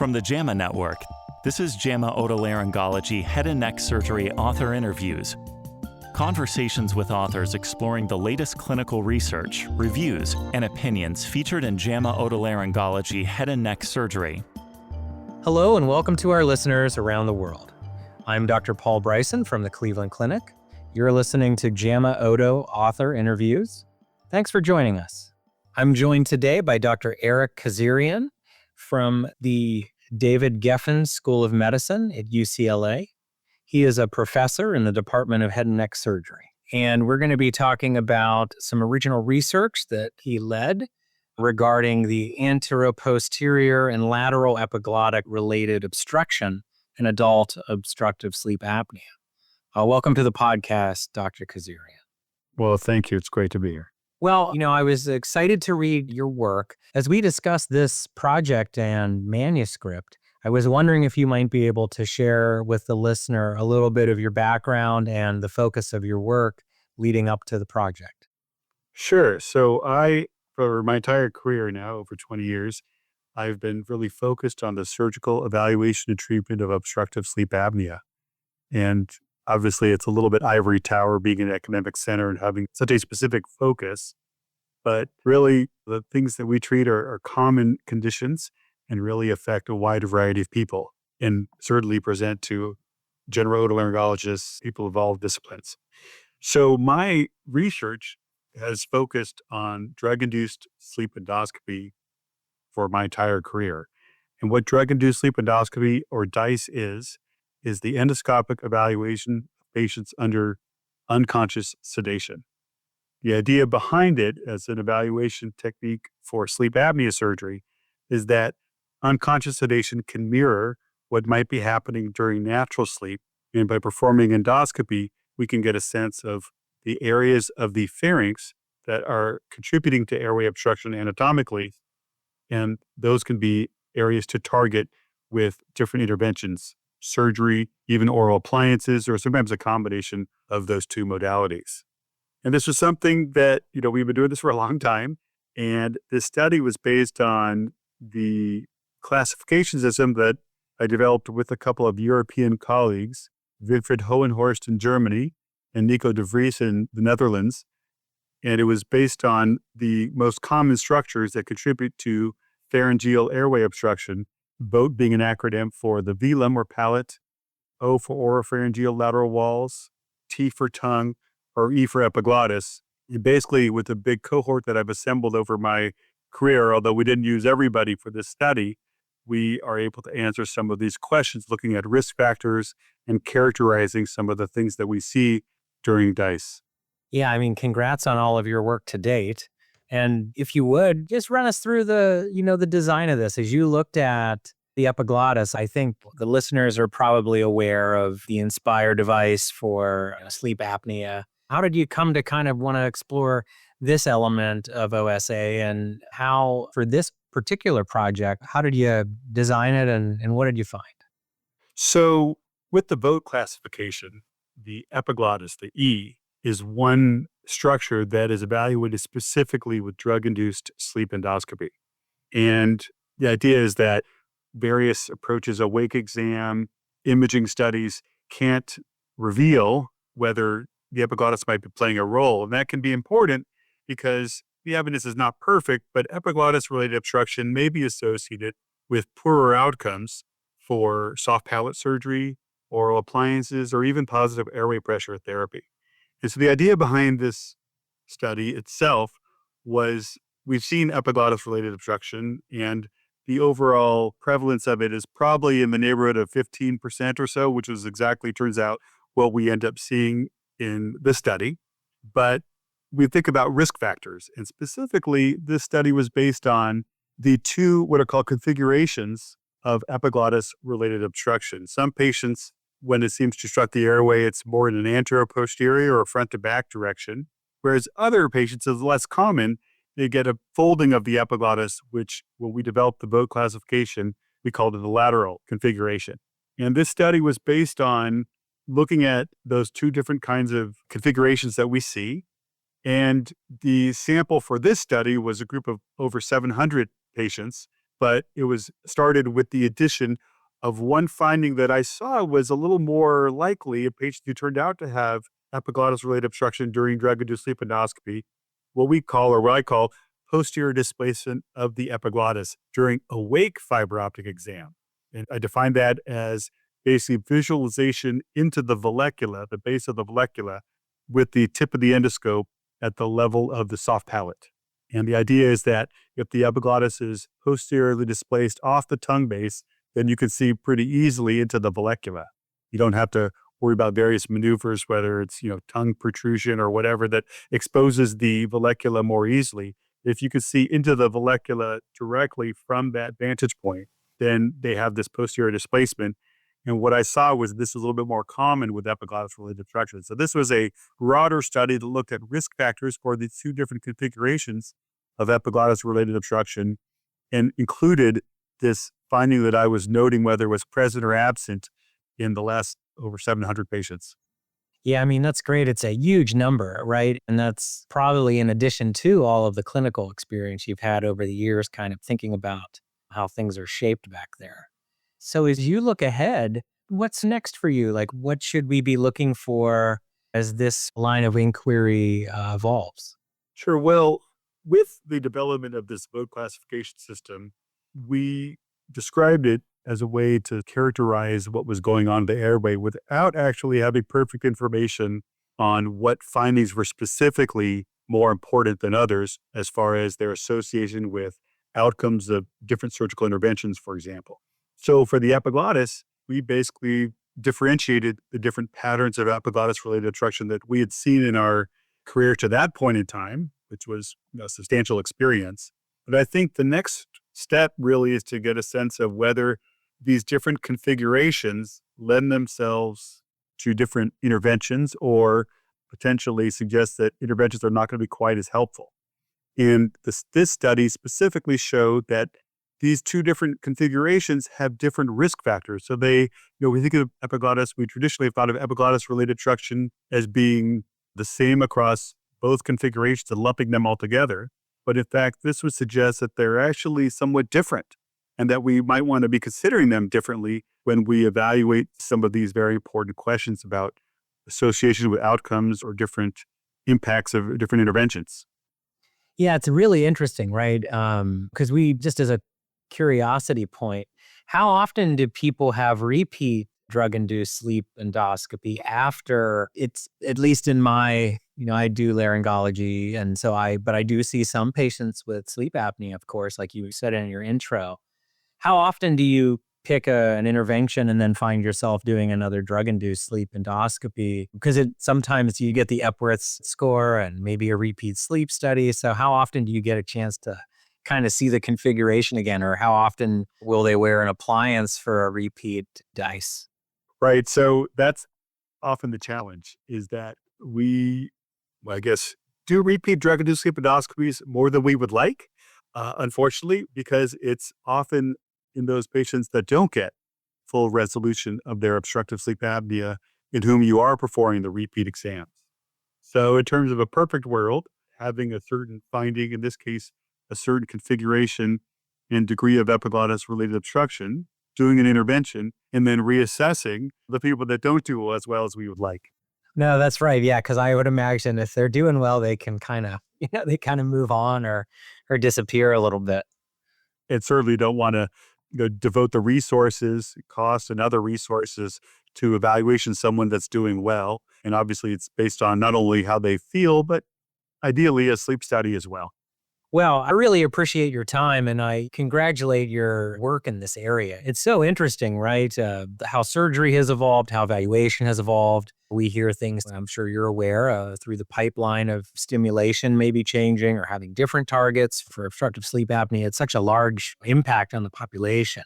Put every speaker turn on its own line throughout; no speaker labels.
From the JAMA Network, this is JAMA Otolaryngology Head and Neck Surgery Author Interviews. Conversations with authors exploring the latest clinical research, reviews, and opinions featured in JAMA Otolaryngology Head and Neck Surgery.
Hello and welcome to our listeners around the world. I'm Dr. Paul Bryson from the Cleveland Clinic. You're listening to JAMA Oto Author Interviews. Thanks for joining us. I'm joined today by Dr. Eric Kezirian from the David Geffen School of Medicine at UCLA. He is a professor in the Department of Head and Neck Surgery. And we're going to be talking about some original research that he led regarding the Anteroposterior and Lateral Epiglottis-Related Obstruction in adult obstructive sleep apnea. Welcome to the podcast, Dr. Kezirian.
Well, thank you. It's great to be here.
Well, I was excited to read your work. As we discuss this project and manuscript, I was wondering if you might be able to share with the listener a little bit of your background and the focus of your work leading up to the project.
Sure. So for my entire career now, over 20 years, I've been really focused on the surgical evaluation and treatment of obstructive sleep apnea. And obviously, it's a little bit ivory tower being an academic center and having such a specific focus. But really, the things that we treat are common conditions and really affect a wide variety of people and certainly present to general otolaryngologists, people of all disciplines. So my research has focused on drug-induced sleep endoscopy for my entire career. And what drug-induced sleep endoscopy, or DISE, is the endoscopic evaluation of patients under unconscious sedation. The idea behind it as an evaluation technique for sleep apnea surgery is that unconscious sedation can mirror what might be happening during natural sleep. And by performing endoscopy, we can get a sense of the areas of the pharynx that are contributing to airway obstruction anatomically. And those can be areas to target with different interventions, surgery, even oral appliances, or sometimes a combination of those two modalities. And this was something that, we've been doing this for a long time. And this study was based on the classification system that I developed with a couple of European colleagues, Winfried Hohenhorst in Germany and Nico de Vries in the Netherlands. And it was based on the most common structures that contribute to pharyngeal airway obstruction, BOAT being an acronym for the velum or palate, O for oropharyngeal lateral walls, T for tongue, or E for epiglottis. And basically, with a big cohort that I've assembled over my career, although we didn't use everybody for this study, we are able to answer some of these questions, looking at risk factors and characterizing some of the things that we see during DISE.
Yeah, congrats on all of your work to date. And if you would, just run us through the design of this. As you looked at the epiglottis, I think the listeners are probably aware of the Inspire device for sleep apnea. How did you come to kind of want to explore this element of OSA, and how, for this particular project, how did you design it and what did you find?
So with the BOAT classification, the epiglottis, the E, is one structure that is evaluated specifically with drug-induced sleep endoscopy. And the idea is that various approaches, awake exam, imaging studies, can't reveal whether the epiglottis might be playing a role. And that can be important because the evidence is not perfect, but epiglottis-related obstruction may be associated with poorer outcomes for soft palate surgery, oral appliances, or even positive airway pressure therapy. And so the idea behind this study itself was we've seen epiglottis-related obstruction, and the overall prevalence of it is probably in the neighborhood of 15% or so, which is exactly, turns out, what we end up seeing in this study. But we think about risk factors, and specifically, this study was based on the two what are called configurations of epiglottis-related obstruction. Some patients, when it seems to obstruct the airway, it's more in an anteroposterior or front to back direction, whereas other patients, is less common. They get a folding of the epiglottis, which when we developed the BOAT classification, we called it the lateral configuration. And this study was based on looking at those two different kinds of configurations that we see. And the sample for this study was a group of over 700 patients but it was started with the addition of one finding that I saw was a little more likely a patient who turned out to have epiglottis-related obstruction during drug-induced sleep endoscopy, what I call posterior displacement of the epiglottis during awake fiber optic exam. And I define that as basically visualization into the vallecula, the base of the vallecula, with the tip of the endoscope at the level of the soft palate. And the idea is that if the epiglottis is posteriorly displaced off the tongue base, then you can see pretty easily into the vallecula. You don't have to worry about various maneuvers, whether it's, tongue protrusion or whatever that exposes the vallecula more easily. If you could see into the vallecula directly from that vantage point, then they have this posterior displacement. And what I saw was this is a little bit more common with epiglottis-related obstruction. So this was a broader study that looked at risk factors for the two different configurations of epiglottis-related obstruction and included this finding that I was noting, whether it was present or absent in the last over 700 patients.
Yeah, I mean, that's great. It's a huge number, right? And that's probably in addition to all of the clinical experience you've had over the years, kind of thinking about how things are shaped back there. So as you look ahead, what's next for you? Like, what should we be looking for as this line of inquiry evolves?
Sure. Well, with the development of this mode classification system, we described it as a way to characterize what was going on in the airway without actually having perfect information on what findings were specifically more important than others as far as their association with outcomes of different surgical interventions, for example. So for the epiglottis, we basically differentiated the different patterns of epiglottis-related obstruction that we had seen in our career to that point in time, which was a substantial experience. But I think the next step really is to get a sense of whether these different configurations lend themselves to different interventions or potentially suggest that interventions are not going to be quite as helpful. And this study specifically showed that these two different configurations have different risk factors. So we think of epiglottis, we traditionally have thought of epiglottis-related obstruction as being the same across both configurations and lumping them all together. But in fact, this would suggest that they're actually somewhat different and that we might want to be considering them differently when we evaluate some of these very important questions about association with outcomes or different impacts of different interventions.
Yeah, it's really interesting, right? Because we, just as a curiosity point, how often do people have repeat drug-induced sleep endoscopy after it's, at least in my, I do laryngology. And so but I do see some patients with sleep apnea, of course, like you said in your intro. How often do you pick an intervention and then find yourself doing another drug-induced sleep endoscopy? Because sometimes you get the Epworth score and maybe a repeat sleep study. So how often do you get a chance to kind of see the configuration again, or how often will they wear an appliance for a repeat DICE?
Right. So that's often the challenge, is that we, I guess, do repeat drug-induced sleep endoscopies more than we would like, unfortunately, because it's often in those patients that don't get full resolution of their obstructive sleep apnea in whom you are performing the repeat exams. So in terms of a perfect world, having a certain finding, in this case, a certain configuration and degree of epiglottis-related obstruction, doing an intervention, and then reassessing the people that don't do as well as we would like.
No, that's right. Yeah, because I would imagine if they're doing well, they can kind of, they kind of move on or disappear a little bit.
And certainly don't want to devote the resources, costs, and other resources to evaluation of someone that's doing well. And obviously, it's based on not only how they feel, but ideally a sleep study as well.
Well, I really appreciate your time and I congratulate your work in this area. It's so interesting, right? How surgery has evolved, how evaluation has evolved. We hear things, I'm sure you're aware, through the pipeline of stimulation maybe changing or having different targets for obstructive sleep apnea. It's such a large impact on the population.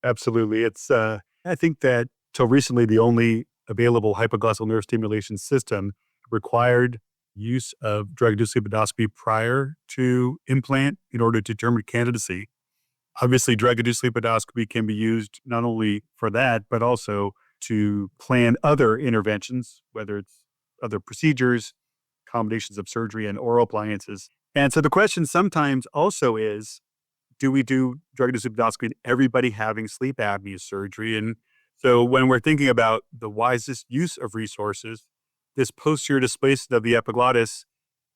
Absolutely. It's, I think that till recently, the only available hypoglossal nerve stimulation system required use of drug-induced sleep endoscopy prior to implant in order to determine candidacy. Obviously, drug-induced sleep endoscopy can be used not only for that, but also to plan other interventions, whether it's other procedures, combinations of surgery and oral appliances. And so the question sometimes also is, do we do drug-induced endoscopy in everybody having sleep apnea surgery? And so when we're thinking about the wisest use of resources, this posterior displacement of the epiglottis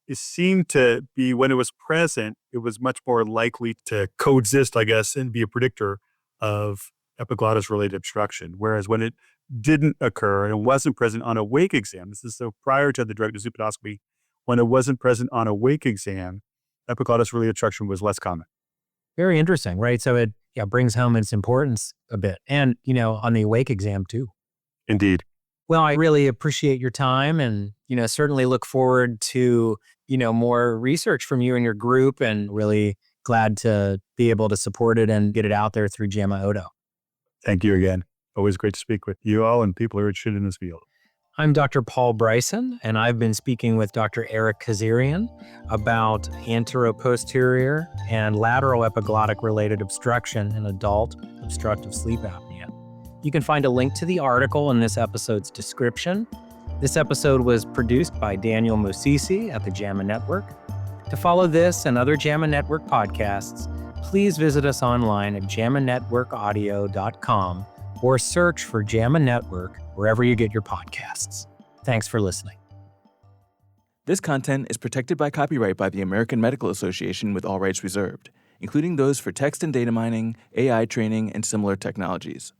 is seemed to be, when it was present, it was much more likely to coexist, I guess, and be a predictor of epiglottis-related obstruction. Whereas when it didn't occur and it wasn't present on a wake exam, this is so prior to the drug-induced endoscopy, when it wasn't present on a wake exam, epiglottis-related obstruction was less common.
Very interesting, right? So it brings home its importance a bit. And, on the awake exam too.
Indeed.
Well, I really appreciate your time and, certainly look forward to, more research from you and your group, and really glad to be able to support it and get it out there through JAMA Odo.
Thank you again. Always great to speak with you all and people who are interested in this field.
I'm Dr. Paul Bryson, and I've been speaking with Dr. Eric Kezirian about anteroposterior and lateral epiglottic-related obstruction in adult obstructive sleep apnea. You can find a link to the article in this episode's description. This episode was produced by Daniel Musisi at the JAMA Network. To follow this and other JAMA Network podcasts, please visit us online at jamanetworkaudio.com or search for JAMA Network wherever you get your podcasts. Thanks for listening.
This content is protected by copyright by the American Medical Association with all rights reserved, including those for text and data mining, AI training, and similar technologies.